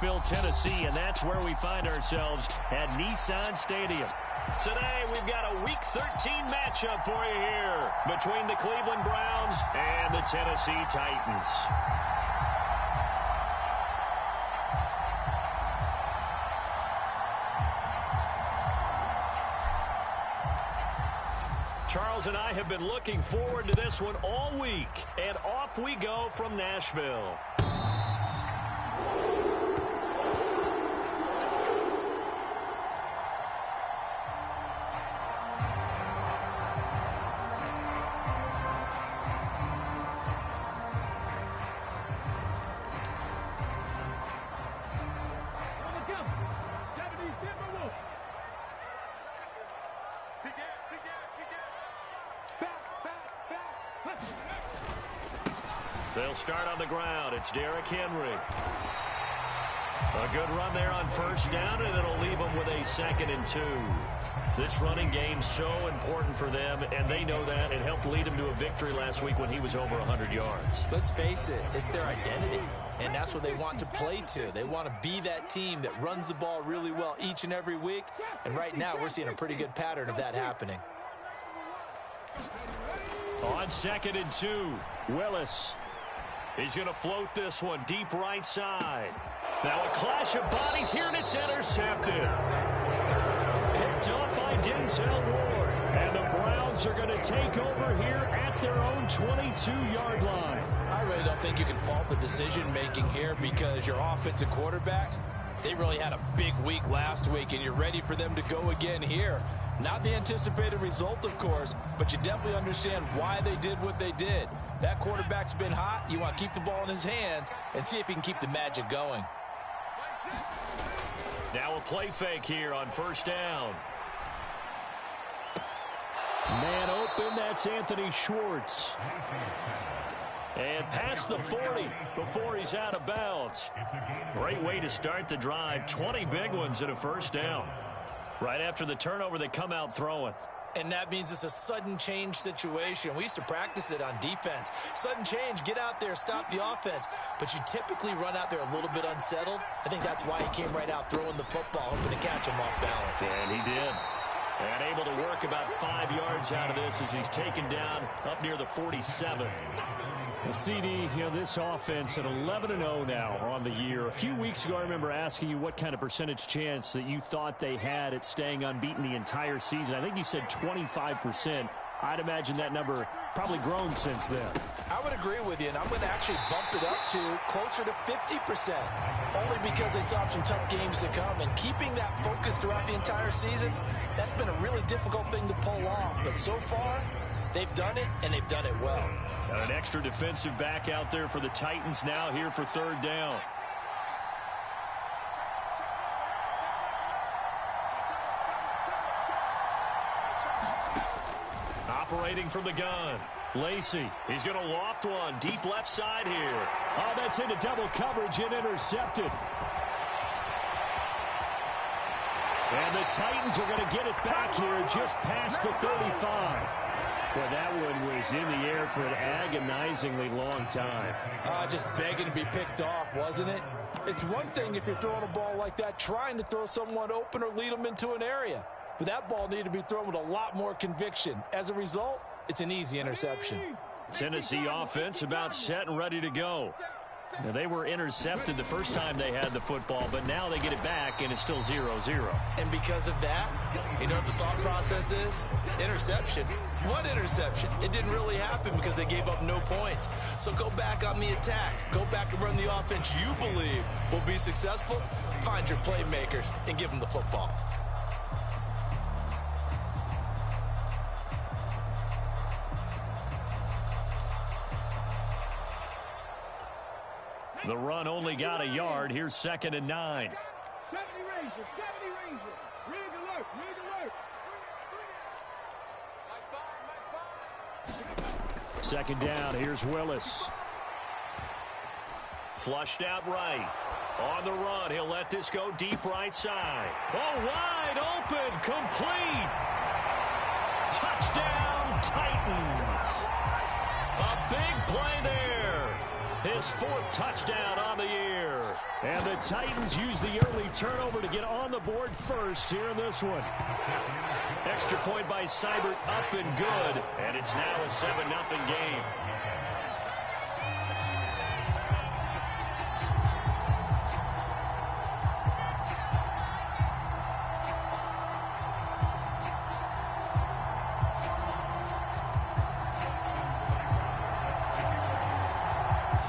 Nashville, Tennessee, and that's where we find ourselves at Nissan Stadium. Today, we've got a Week 13 matchup for you here between the Cleveland Browns and the Tennessee Titans. Charles and I have been looking forward to this one all week, and off we go from Nashville. They'll start on the ground. It's Derrick Henry. A good run there on first down, and it'll leave them with a 2nd and 2. This running game's so important for them, and they know that. It helped lead them to a victory last week when he was over 100 yards. Let's face it, it's their identity, and that's what they want to play to. They want to be that team that runs the ball really well each and every week, and right now we're seeing a pretty good pattern of that happening. On 2nd and 2, Willis. He's going to float this one deep right side. Now a clash of bodies here, and it's intercepted. Picked up by Denzel Ward. And the Browns are going to take over here at their own 22-yard line. I really don't think you can fault the decision-making here because your offensive quarterback, they really had a big week last week, and you're ready for them to go again here. Not the anticipated result, of course, but you definitely understand why they did what they did. That quarterback's been hot. You want to keep the ball in his hands and see if he can keep the magic going. Now a play fake here on first down. Man open, that's Anthony Schwartz. And past the 40 before he's out of bounds. Great way to start the drive. 20 big ones at a first down. Right after the turnover, they come out throwing. And that means it's a sudden change situation. We used to practice it on defense. Sudden change, get out there, stop the offense. But you typically run out there a little bit unsettled. I think that's why he came right out throwing the football, hoping to catch him off balance. And he did. And able to work about 5 yards out of this as he's taken down up near the 47. The CD, this offense at 11-0 now on the year. A few weeks ago, I remember asking you what kind of percentage chance that you thought they had at staying unbeaten the entire season. I think you said 25%. I'd imagine that number probably grown since then. I would agree with you, and I'm going to actually bump it up to closer to 50%, only because they still have some tough games to come. And keeping that focus throughout the entire season, that's been a really difficult thing to pull off. But so far, they've done it, and they've done it well. Got an extra defensive back out there for the Titans now here for third down. Operating from the gun, Lacy. He's going to loft one deep left side here. Oh, that's into double coverage and intercepted. And the Titans are going to get it back here just past the 35. Well, that one was in the air for an agonizingly long time. Just begging to be picked off, wasn't it? It's one thing if you're throwing a ball like that, trying to throw someone open or lead them into an area. But that ball needed to be thrown with a lot more conviction. As a result, it's an easy interception. Tennessee offense about set and ready to go. Now, they were intercepted the first time they had the football, but now they get it back, and it's still 0-0. And because of that, you know what the thought process is? Interception. What interception? It didn't really happen because they gave up no points. So go back on the attack. Go back and run the offense you believe will be successful. Find your playmakers and give them the football. The run only got a yard. Here's 2nd and 9. 70 Rangers, 70 Rangers. Rig alert, rig alert. Second down, here's Willis. Flushed out right. On the run, he'll let this go deep right side. Oh, wide open, complete. Touchdown, Titans. A big play there. His 4th touchdown on the year. And the Titans use the early turnover to get on the board first here in this one. Extra point by Seibert, up and good. And it's now a 7-0 game.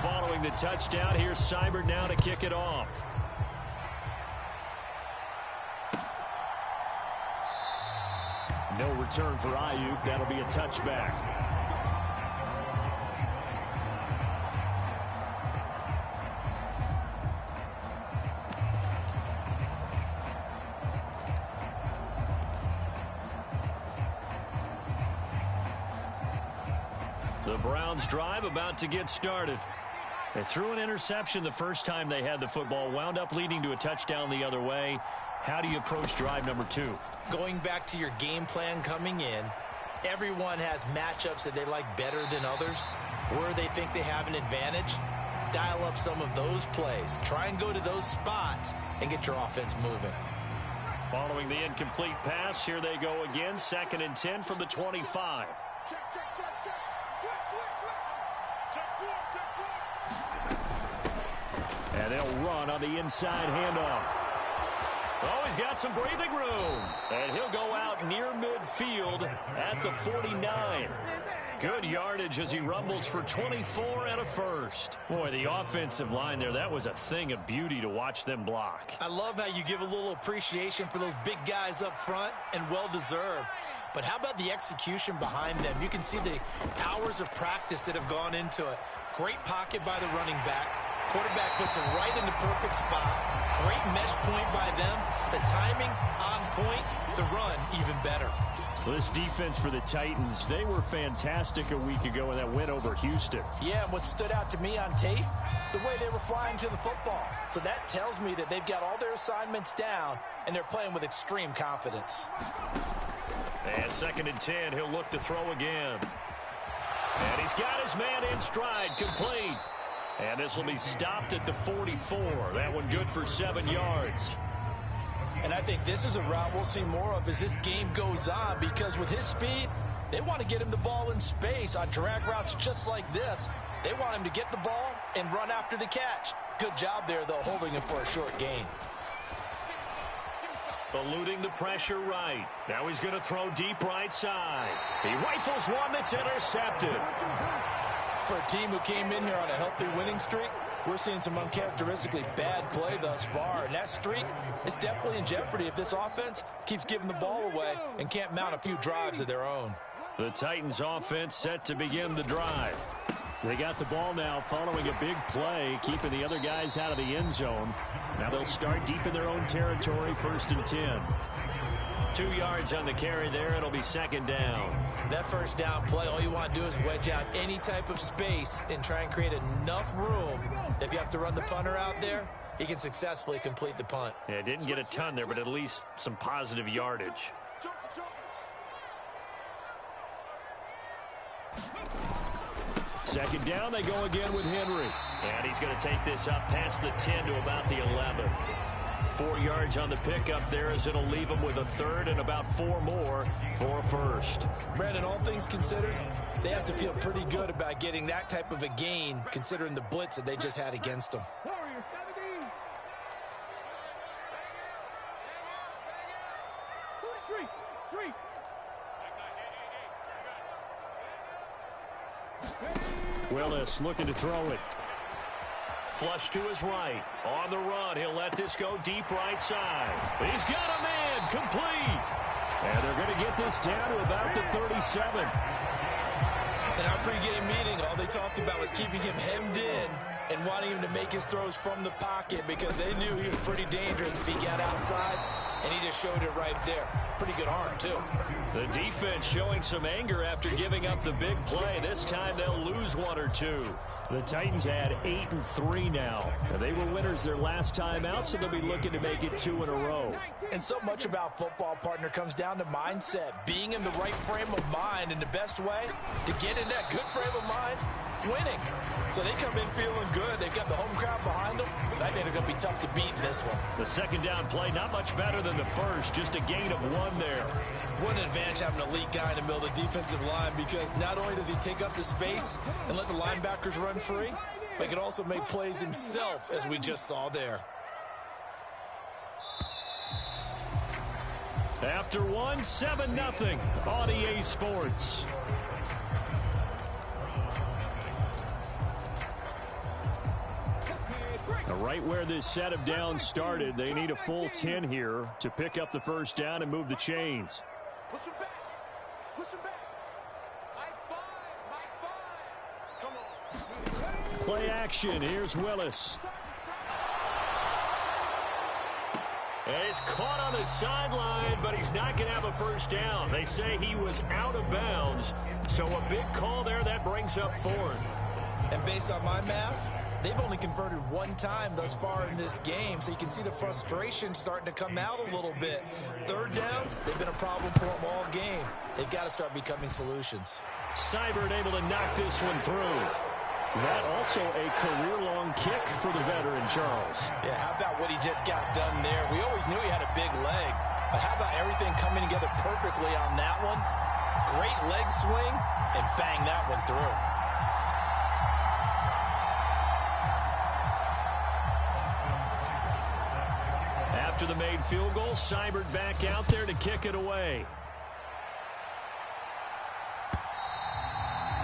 Following the touchdown, here's Seibert now to kick it off. No return for Ayuk. That'll be a touchback. The Browns drive about to get started. They threw an interception the first time they had the football, wound up leading to a touchdown the other way. How do you approach drive number 2? Going back to your game plan coming in, everyone has matchups that they like better than others, where they think they have an advantage. Dial up some of those plays. Try and go to those spots and get your offense moving. Following the incomplete pass, here they go again. 2nd and 10 from the 25. And they'll run on the inside handoff. Oh, he's got some breathing room. And he'll go out near midfield at the 49. Good yardage as he rumbles for 24 and a first. Boy, the offensive line there, that was a thing of beauty to watch them block. I love how you give a little appreciation for those big guys up front, and well-deserved. But how about the execution behind them? You can see the hours of practice that have gone into it. Great pocket by the running back. Quarterback puts him right in the perfect spot. Great mesh point by them. The timing on point. The run even better. This defense for the Titans, they were fantastic a week ago in that win over Houston. Yeah, and what stood out to me on tape, the way they were flying to the football. So that tells me that they've got all their assignments down, and they're playing with extreme confidence. And 2nd and 10, he'll look to throw again. And he's got his man in stride, complete. And this will be stopped at the 44. That one good for 7 yards. And I think this is a route we'll see more of as this game goes on, because with his speed, they want to get him the ball in space on drag routes just like this. They want him to get the ball and run after the catch. Good job there, though, holding him for a short gain. Eluding the pressure right. Now he's going to throw deep right side. He rifles one that's intercepted. For a team who came in here on a healthy winning streak, we're seeing some uncharacteristically bad play thus far. And that streak is definitely in jeopardy if this offense keeps giving the ball away and can't mount a few drives of their own. The Titans offense set to begin the drive. They got the ball now following a big play, keeping the other guys out of the end zone. Now they'll start deep in their own territory, 1st and 10. 2 yards on the carry there. It'll be 2nd down. That first down play, all you want to do is wedge out any type of space and try and create enough room. If you have to run the punter out there, he can successfully complete the punt. Yeah, didn't get a ton there, but at least some positive yardage. Second down, they go again with Henry. And he's going to take this up past the 10 to about the 11. 4 yards on the pickup there as it'll leave him with a 3rd and about 4 more for a first. Brandon, all things considered, they have to feel pretty good about getting that type of a gain considering the blitz that they just had against them. Warriors 17. Three. Willis looking to throw it. Flush to his right. On the run, he'll let this go deep right side. He's got a man, complete. And they're going to get this down to about the 37. In our pregame meeting, all they talked about was keeping him hemmed in and wanting him to make his throws from the pocket because they knew he was pretty dangerous if he got outside, and he just showed it right there. Pretty good arm, too. The defense showing some anger after giving up the big play. This time they'll lose 1 or 2. The Titans had 8 and 3 now. And they were winners their last time out, so they'll be looking to make it 2 in a row. And so much about football, partner, comes down to mindset. Being in the right frame of mind, and the best way to get in that good frame of mind winning. So they come in feeling good. They've got the home crowd behind them. I think it's going to be tough to beat in this one. The second down play, not much better than the first. Just a gain of 1 there. What an advantage having an elite guy in the middle of the defensive line, because not only does he take up the space and let the linebackers run free, but he can also make plays himself, as we just saw there. After 1, 7-0 on EA Sports. Now, right where this set of downs started, they need a full 10 here to pick up the first down and move the chains. Push him back. Push him back. Mike 5. Come on. Play action. Here's Willis. And he's caught on the sideline, but he's not going to have a first down. They say he was out of bounds. So a big call there. That brings up 4th. And based on my math, they've only converted 1 time thus far in this game, so you can see the frustration starting to come out a little bit. Third downs, they've been a problem for them all game. They've got to start becoming solutions. Seibert able to knock this one through. That also a career-long kick for the veteran, Charles. Yeah, how about what he just got done there? We always knew he had a big leg, but how about everything coming together perfectly on that one? Great leg swing, and bang that one through. After the made field goal, Seibert back out there to kick it away.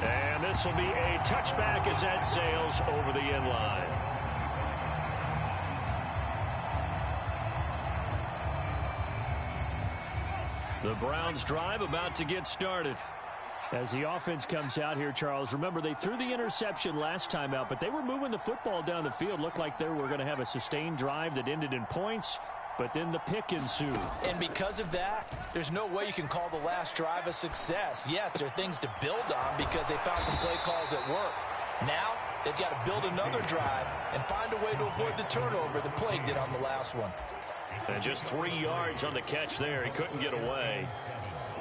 And this will be a touchback as that sails over the end line. The Browns drive about to get started. As the offense comes out here, Charles, remember they threw the interception last time out, but they were moving the football down the field. Looked like they were going to have a sustained drive that ended in points. But then the pick ensued. And because of that, there's no way you can call the last drive a success. Yes, there are things to build on because they found some play calls that work. Now, they've got to build another drive and find a way to avoid the turnover the play did on the last one. And just 3 yards on the catch there. He couldn't get away.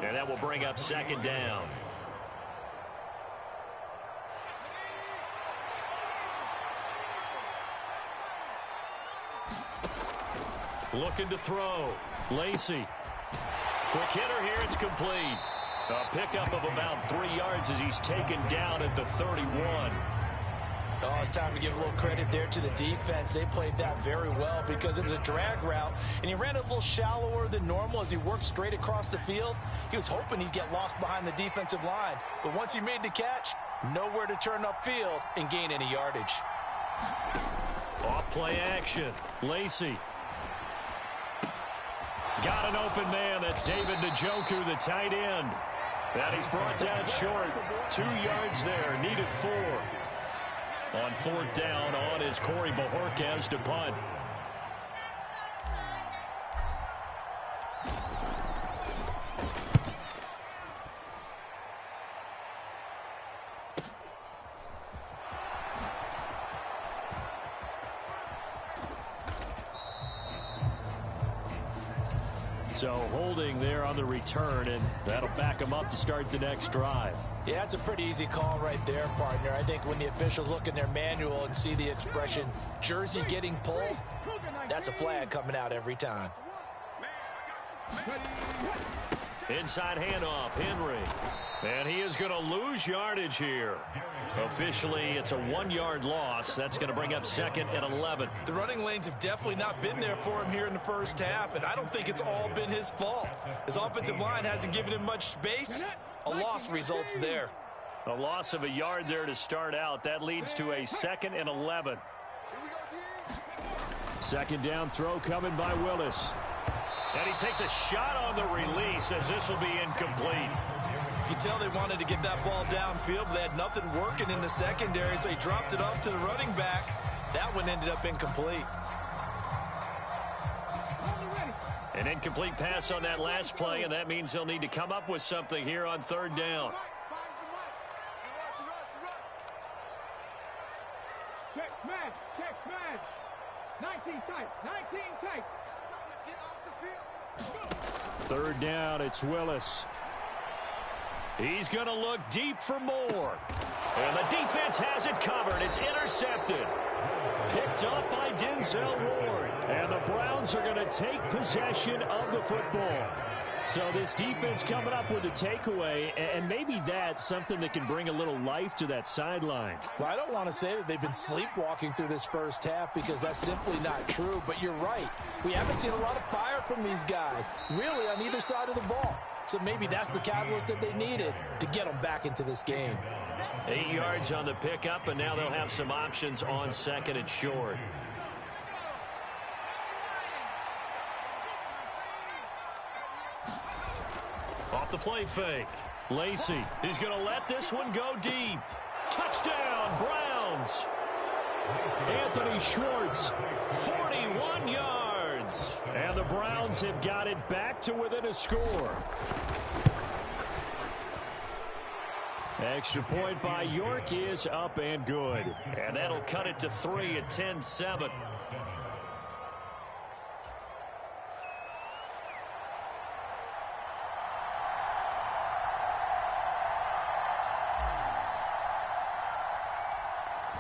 And that will bring up second down. Looking to throw. Lacy. Quick hitter here. It's complete. A pickup of about 3 yards as he's taken down at the 31. Oh, it's time to give a little credit there to the defense. They played that very well because it was a drag route, and he ran it a little shallower than normal as he worked straight across the field. He was hoping he'd get lost behind the defensive line, but once he made the catch, nowhere to turn upfield and gain any yardage. Off play action. Lacy. Got an open man. That's David Njoku, the tight end. And he's brought down short. 2 yards there. Needed 4. On 4th down, on is Corey Bojorquez to punt. So holding there on the return, and that'll back them up to start the next drive. Yeah, it's a pretty easy call right there, partner. I think when the officials look in their manual and see the expression jersey getting pulled, that's a flag coming out every time. Inside handoff, Henry. And he is going to lose yardage here. Officially, it's a 1-yard loss. That's going to bring up 2nd and 11. The running lanes have definitely not been there for him here in the first half, and I don't think it's all been his fault. His offensive line hasn't given him much space. A loss results there. A loss of a yard there to start out. That leads to a 2nd and 11. Second down throw coming by Willis. And he takes a shot on the release as this will be incomplete. You can tell they wanted to get that ball downfield, but they had nothing working in the secondary, so he dropped it off to the running back. That one ended up incomplete. An incomplete pass on that last play, and that means they'll need to come up with something here on 3rd down. Check smash. Check smash. 19 tight. 19 tight. 3rd down, it's Willis. He's going to look deep for more. And the defense has it covered. It's intercepted. Picked up by Denzel Ward. And the Browns are going to take possession of the football. So this defense coming up with a takeaway, and maybe that's something that can bring a little life to that sideline. Well, I don't want to say that they've been sleepwalking through this first half because that's simply not true, but you're right. We haven't seen a lot of fire from these guys, really, on either side of the ball. So maybe that's the catalyst that they needed to get them back into this game. 8 yards on the pickup, and now they'll have some options on second and short. Off the play fake. Lacy, he's going to let this one go deep. Touchdown, Browns. Anthony Schwartz, 41 yards. And the Browns have got it back to within a score. Extra point by York is up and good. And that'll cut it to 3 at 10-7.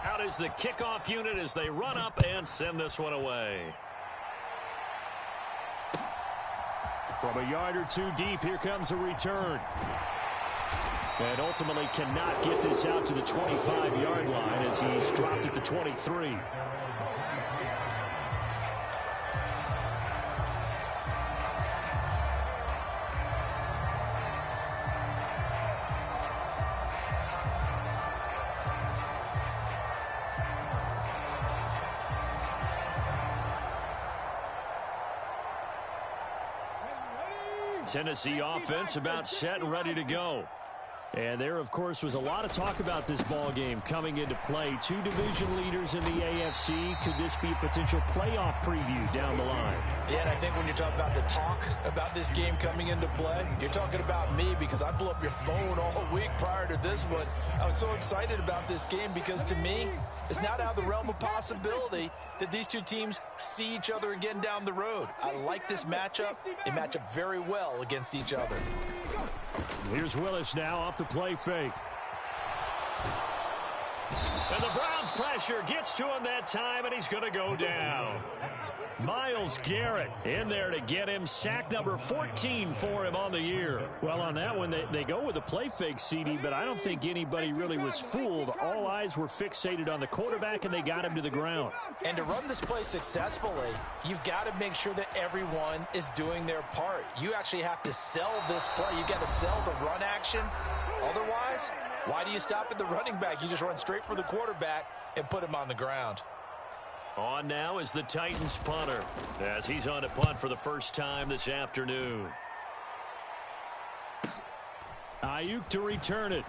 Out is the kickoff unit as they run up and send this one away. From a yard or two deep, here comes a return. And ultimately cannot get this out to the 25-yard line as he's dropped at the 23. Tennessee offense about set and ready to go. And there, of course, was a lot of talk about this ball game coming into play. Two division leaders in the AFC. Could this be a potential playoff preview down the line? Yeah, and I think when you're talking about the talk about this game coming into play, you're talking about me because I blew up your phone all week prior to this one. I was so excited about this game because, to me, it's not out of the realm of possibility that these two teams see each other again down the road. I like this matchup. They match up very well against each other. Here's Willis now off the play fake. And the Browns pressure gets to him that time, and he's going to go down. Myles Garrett in there to get him. Sack number 14 for him on the year. Well, on that one, they go with a play fake, CD, but I don't think anybody really was fooled. All eyes were fixated on the quarterback, and they got him to the ground. And to run this play successfully, you've got to make sure that everyone is doing their part. You actually have to sell this play. You've got to sell the run action. Otherwise, why do you stop at the running back? You just run straight for the quarterback and put him on the ground. On now is the Titans punter as he's on to punt for the first time this afternoon. Ayuk to return it.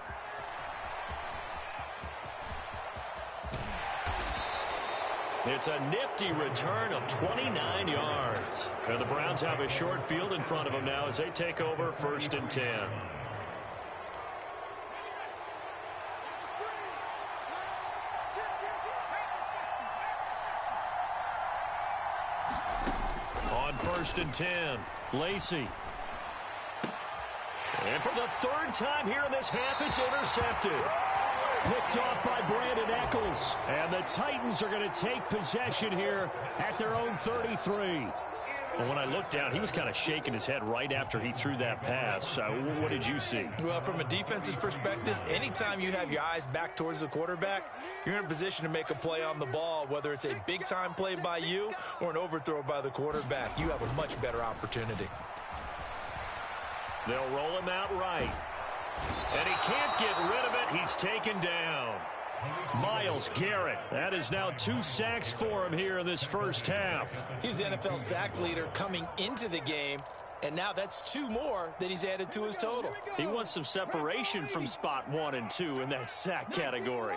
It's a nifty return of 29 yards. And the Browns have a short field in front of them now as they take over 1st and 10. On 1st and 10, Lacy. And for the third time here in this half, it's intercepted. Picked off by Brandon Echols. And the Titans are going to take possession here at their own 33. Well, when I looked down, he was kind of shaking his head right after he threw that pass. What did you see? Well, from a defense's perspective, anytime you have your eyes back towards the quarterback, you're in a position to make a play on the ball, whether it's a big-time play by you or an overthrow by the quarterback. You have a much better opportunity. They'll roll him out right. And he can't get rid of it. He's taken down. Myles Garrett. That is now 2 sacks for him here in this first half. He's the NFL sack leader coming into the game, and now that's 2 more that he's added to his total. He wants some separation from spot 1 and 2 in that sack category.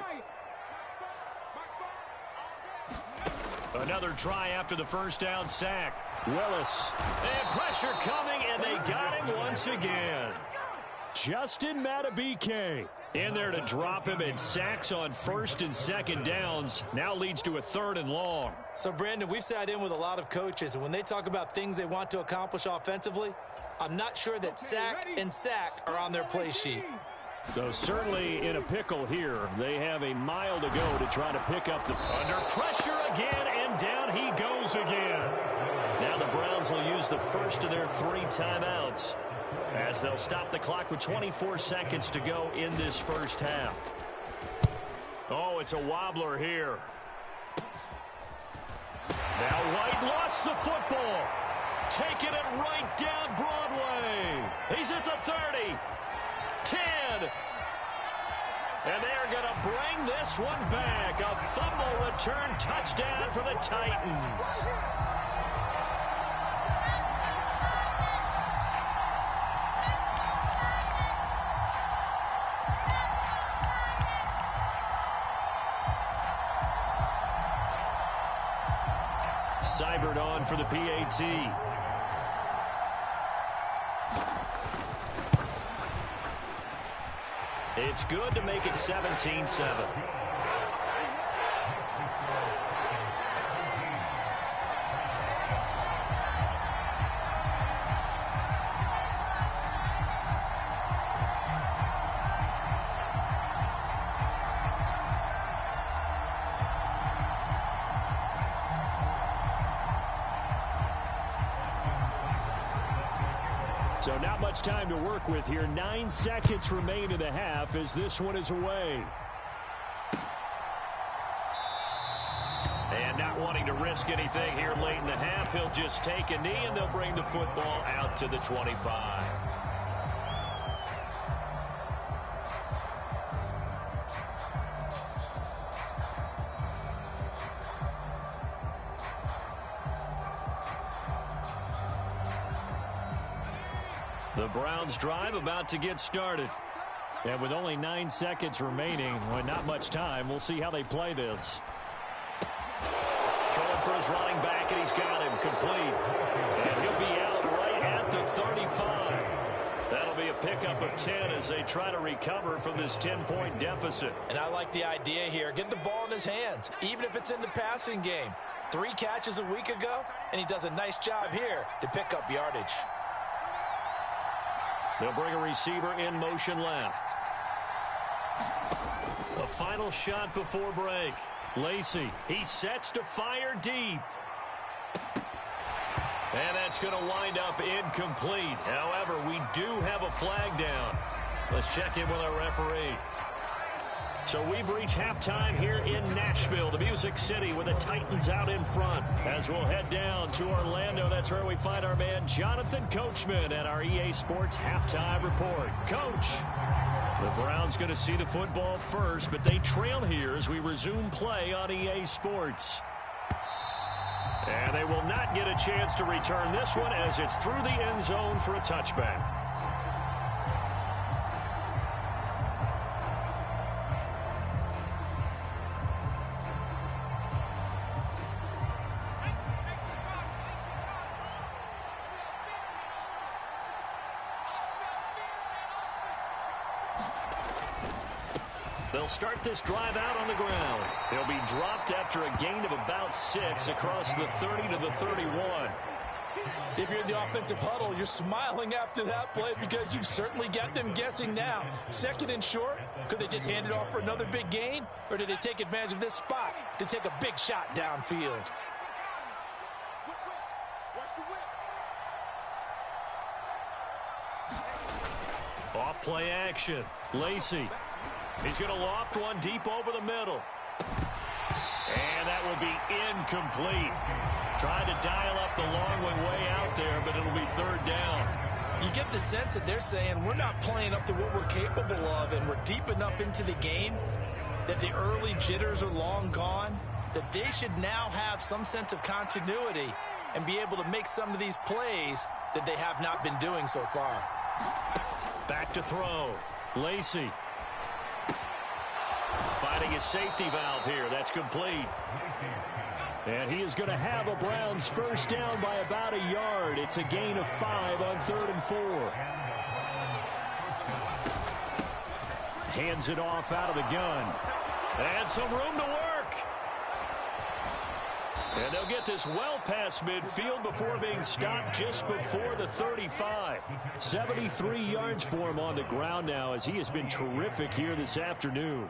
Another try after the first down sack. Willis. And pressure coming, and they got him once again. Justin Madubuike in there to drop him, and sacks on 1st and 2nd downs now leads to a 3rd and long. So, Brandon, we've sat in with a lot of coaches, and when they talk about things they want to accomplish offensively, I'm not sure that sack and sack are on their play sheet. So certainly in a pickle here. They have a mile to go to try to pick up the... Under pressure again, and down he goes again. Now the Browns will use the first of their 3 timeouts as they'll stop the clock with 24 seconds to go in this first half. Oh, it's a wobbler here. Now White lost the football. Taking it right down Broadway. He's at the 30. 10. And they're going to bring this one back. A fumble return touchdown for the Titans. Seibert on for the PAT. It's good to make it 17-7. So not much time to work with here. 9 seconds remain in the half as this one is away. And not wanting to risk anything here late in the half, he'll just take a knee and they'll bring the football out to the 25. The Browns drive about to get started. And with only 9 seconds remaining, well, not much time, we'll see how they play this. Throwing for his running back, and he's got him complete. And he'll be out right at the 35. That'll be a pickup of 10 as they try to recover from this 10-point deficit. And I like the idea here. Get the ball in his hands, even if it's in the passing game. 3 catches a week ago, and he does a nice job here to pick up yardage. They'll bring a receiver in motion left. A final shot before break. Lacy, he sets to fire deep. And that's going to wind up incomplete. However, we do have a flag down. Let's check in with our referee. So we've reached halftime here in Nashville, the Music City, with the Titans out in front. As we'll head down to Orlando, that's where we find our man Jonathan Coachman at our EA Sports Halftime Report. Coach, the Browns going to see the football first, but they trail here as we resume play on EA Sports. And they will not get a chance to return this one as it's through the end zone for a touchback. They'll start this drive out on the ground. They'll be dropped after a gain of about 6 across the 30 to the 31. If you're in the offensive huddle, you're smiling after that play because you've certainly got them guessing now. 2nd and short, could they just hand it off for another big gain? Or did they take advantage of this spot to take a big shot downfield? Off play action. Lacy. He's going to loft one deep over the middle. And that will be incomplete. Trying to dial up the long one way out there, but it'll be 3rd down. You get the sense that they're saying we're not playing up to what we're capable of, and we're deep enough into the game that the early jitters are long gone, that they should now have some sense of continuity and be able to make some of these plays that they have not been doing so far. Back to throw. Lacy. Finding his safety valve here. That's complete. And he is going to have a Browns first down by about a yard. It's a gain of 5 on 3rd and 4. Hands it off out of the gun. And some room to work. And they'll get this well past midfield before being stopped just before the 35. 73 yards for him on the ground now as he has been terrific here this afternoon.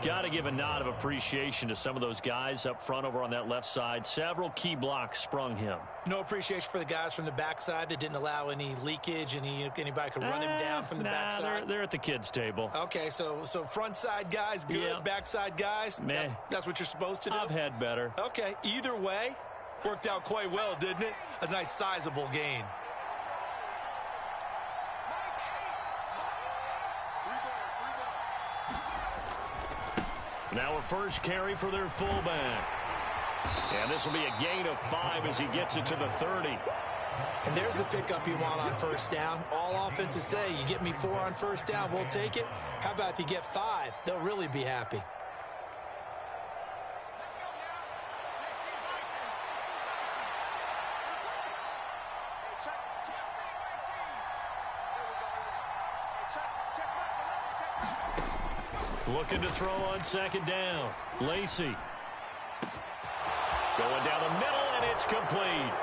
Got to give a nod of appreciation to some of those guys up front over on that left side. Several key blocks sprung him. No appreciation for the guys from the backside that didn't allow any leakage, and anybody could run him down from the backside. They're at the kids' table. Okay, so front side guys good, Yeah. backside guys, that's what you're supposed to do? I've had better. Okay, either way, worked out quite well, didn't it? A nice sizable gain. Now a first carry for their fullback. And this will be a gain of 5 as he gets it to the 30. And there's the pickup you want on first down. All offenses say, you get me 4 on first down, we'll take it. How about if you get 5? They'll really be happy. Looking to throw on second down. Lacy. Going down the middle, and it's complete.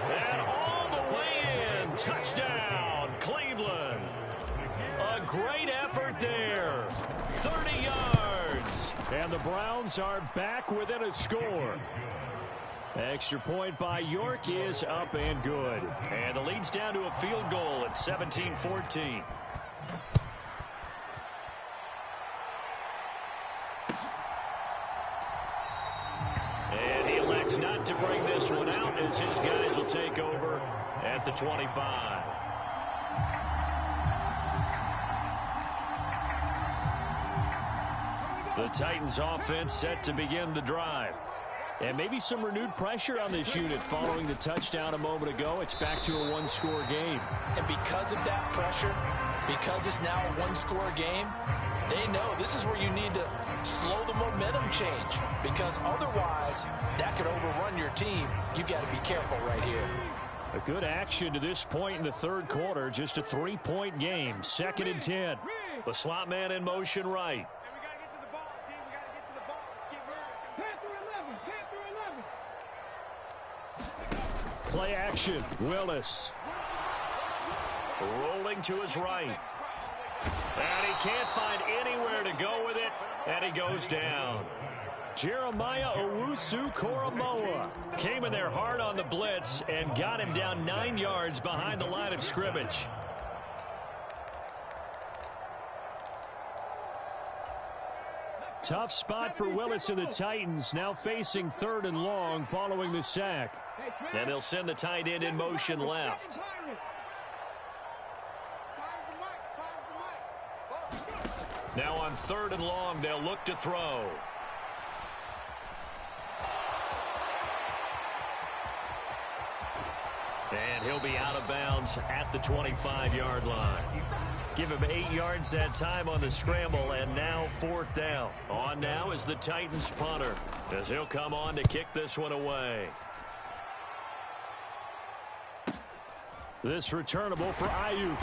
And all the way in. Touchdown, Cleveland. A great effort there. 30 yards. And the Browns are back within a score. Extra point by York is up and good. And the lead's down to a field goal at 17-14. Not to bring this one out as his guys will take over at the 25. The Titans offense set to begin the drive. And maybe some renewed pressure on this unit following the touchdown a moment ago. It's back to a one-score game. And because of that pressure, because it's now a one-score game, they know this is where you need to slow the momentum change, because otherwise that could overrun your team. You've got to be careful right here. A good action to this point in the third quarter. Just a 3-point game. 2nd and 10. The slot man in motion right. Play action. Willis. Rolling to his right. And he can't find anywhere to go with it, and he goes down. Jeremiah Owusu-Koramoah came in there hard on the blitz and got him down 9 yards behind the line of scrimmage. Tough spot for Willis and the Titans, now facing 3rd and long following the sack. And they'll send the tight end in motion left. Now on 3rd and long, they'll look to throw. And he'll be out of bounds at the 25-yard line. Give him 8 yards that time on the scramble, and now 4th down. On now is the Titans punter, as he'll come on to kick this one away. This returnable for Ayuk.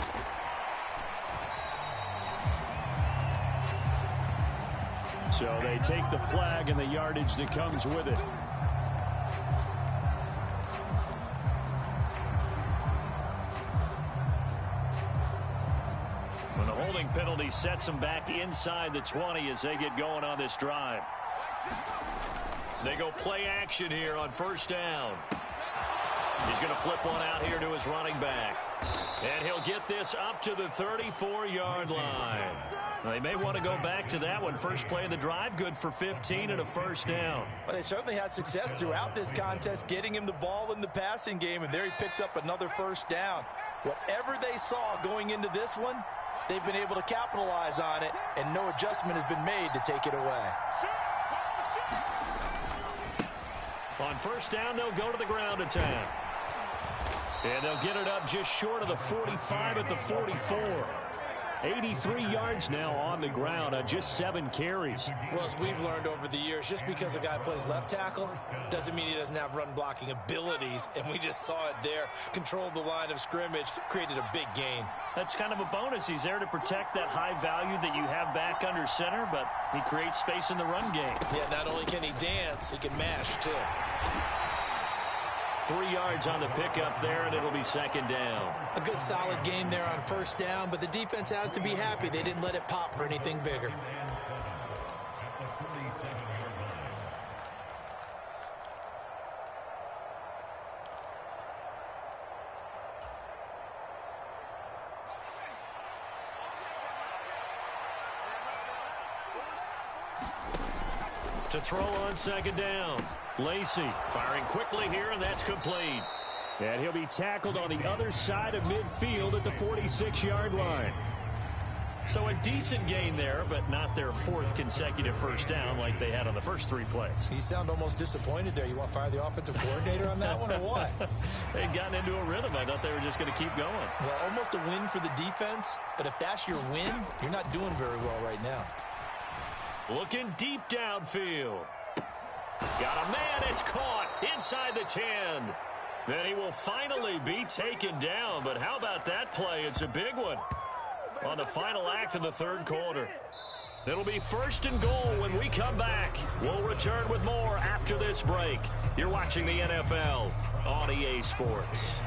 So they take the flag and the yardage that comes with it. When the holding penalty sets them back inside the 20 as they get going on this drive. They go play action here on 1st down. He's going to flip one out here to his running back. And he'll get this up to the 34-yard line. They may want to go back to that one. First play of the drive, good for 15 and a 1st down. Well, they certainly had success throughout this contest, getting him the ball in the passing game, and there he picks up another 1st down. Whatever they saw going into this one, they've been able to capitalize on it, and no adjustment has been made to take it away. On 1st down, they'll go to the ground attack. And they'll get it up just short of the 45 at the 44. 83 yards now on the ground on just 7 carries. Well, as we've learned over the years, just because a guy plays left tackle doesn't mean he doesn't have run blocking abilities, and we just saw it there. Controlled the line of scrimmage, created a big gain. That's kind of a bonus. He's there to protect that high value that you have back under center, but he creates space in the run game. Yeah, not only can he dance, he can mash too. 3 yards on the pickup there, and it'll be second down. A good solid game there on first down, but the defense has to be happy they didn't let it pop for anything bigger. To throw on second down. Lacy firing quickly here, and that's complete. And he'll be tackled on the other side of midfield at the 46-yard line. So a decent gain there, but not their 4th consecutive first down like they had on the first 3 plays. You sound almost disappointed there. You want to fire the offensive coordinator on that one or what? They'd gotten into a rhythm. I thought they were just going to keep going. Well, almost a win for the defense, but if that's your win, you're not doing very well right now. Looking deep downfield. Got a man. It's caught inside the 10. Then he will finally be taken down. But how about that play? It's a big one on the final act of the 3rd quarter. It'll be 1st and goal when we come back. We'll return with more after this break. You're watching the NFL on EA Sports.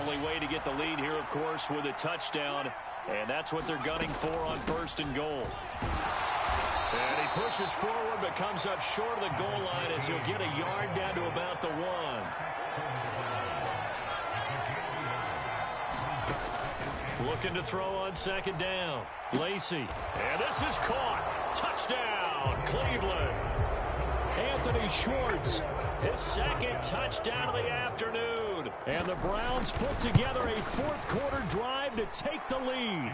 Only way to get the lead here, of course, with a touchdown. And that's what they're gunning for on 1st and goal. And he pushes forward but comes up short of the goal line as he'll get a yard down to about the 1. Looking to throw on second down. Lacy. And this is caught. Touchdown, Cleveland. Anthony Schwartz. His 2nd touchdown of the afternoon. And the Browns put together a 4th quarter drive to take the lead.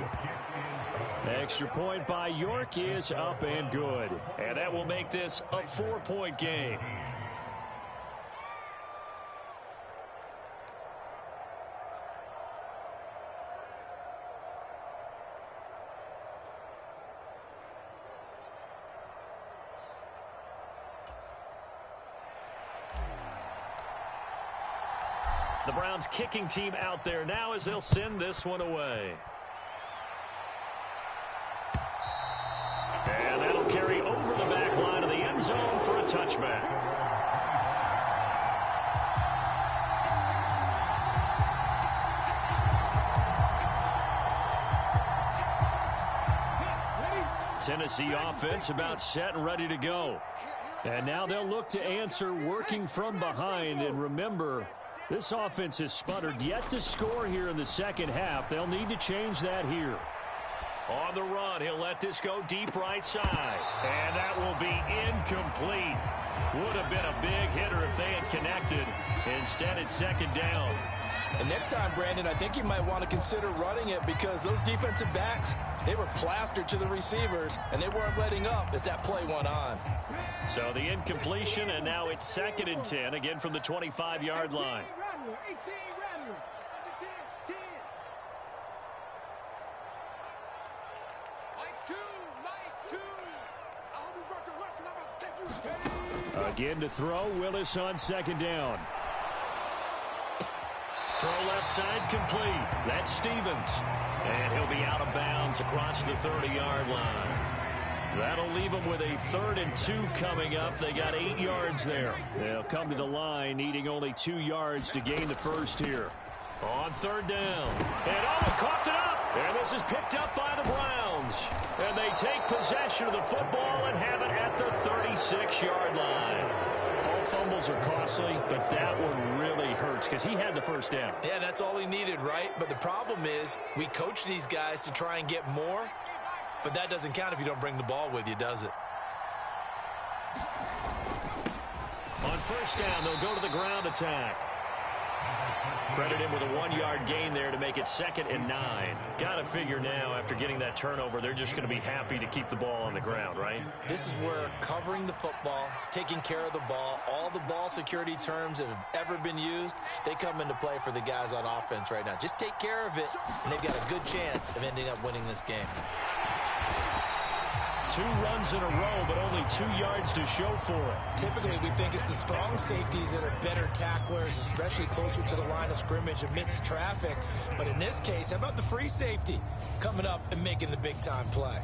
Extra point by York is up and good. And that will make this a 4-point game. The Browns kicking team out there now as they'll send this one away. And that'll carry over the back line of the end zone for a touchback. Tennessee offense about set and ready to go. And now they'll look to answer working from behind. And remember, this offense has sputtered yet to score here in the second half. They'll need to change that here. On the run, he'll let this go deep right side. And that will be incomplete. Would have been a big hitter if they had connected. Instead, it's second down. And next time, Brandon, I think you might want to consider running it because those defensive backs, they were plastered to the receivers, and they weren't letting up as that play went on. So the incompletion, and now it's 2nd and 10, again from the 25-yard line. Again to throw, Willis on second down. Throw left side complete. That's Stevens. And he'll be out of bounds across the 30-yard line. That'll leave them with a 3rd and 2 coming up. They got 8 yards there. They'll come to the line, needing only 2 yards to gain the first here. On 3rd down. And coughed it up. And this is picked up by the Browns. And they take possession of the football and have it at the 36-yard line. All fumbles are costly, but that one really hurts because he had the first down. Yeah, that's all he needed, right? But the problem is we coach these guys to try and get more, but that doesn't count if you don't bring the ball with you, does it? On 1st down, they'll go to the ground attack. Credit him with a 1-yard gain there to make it 2nd and 9. Got to figure now, after getting that turnover, they're just going to be happy to keep the ball on the ground, right? This is where covering the football, taking care of the ball, all the ball security terms that have ever been used, they come into play for the guys on offense right now. Just take care of it, and they've got a good chance of ending up winning this game. 2 runs in a row, but only 2 yards to show for it. Typically, we think it's the strong safeties that are better tacklers, especially closer to the line of scrimmage amidst traffic. But in this case, how about the free safety coming up and making the big-time play?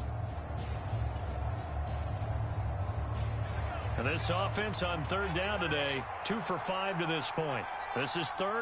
And this offense on third down today, 2 for 5 to this point. This is third.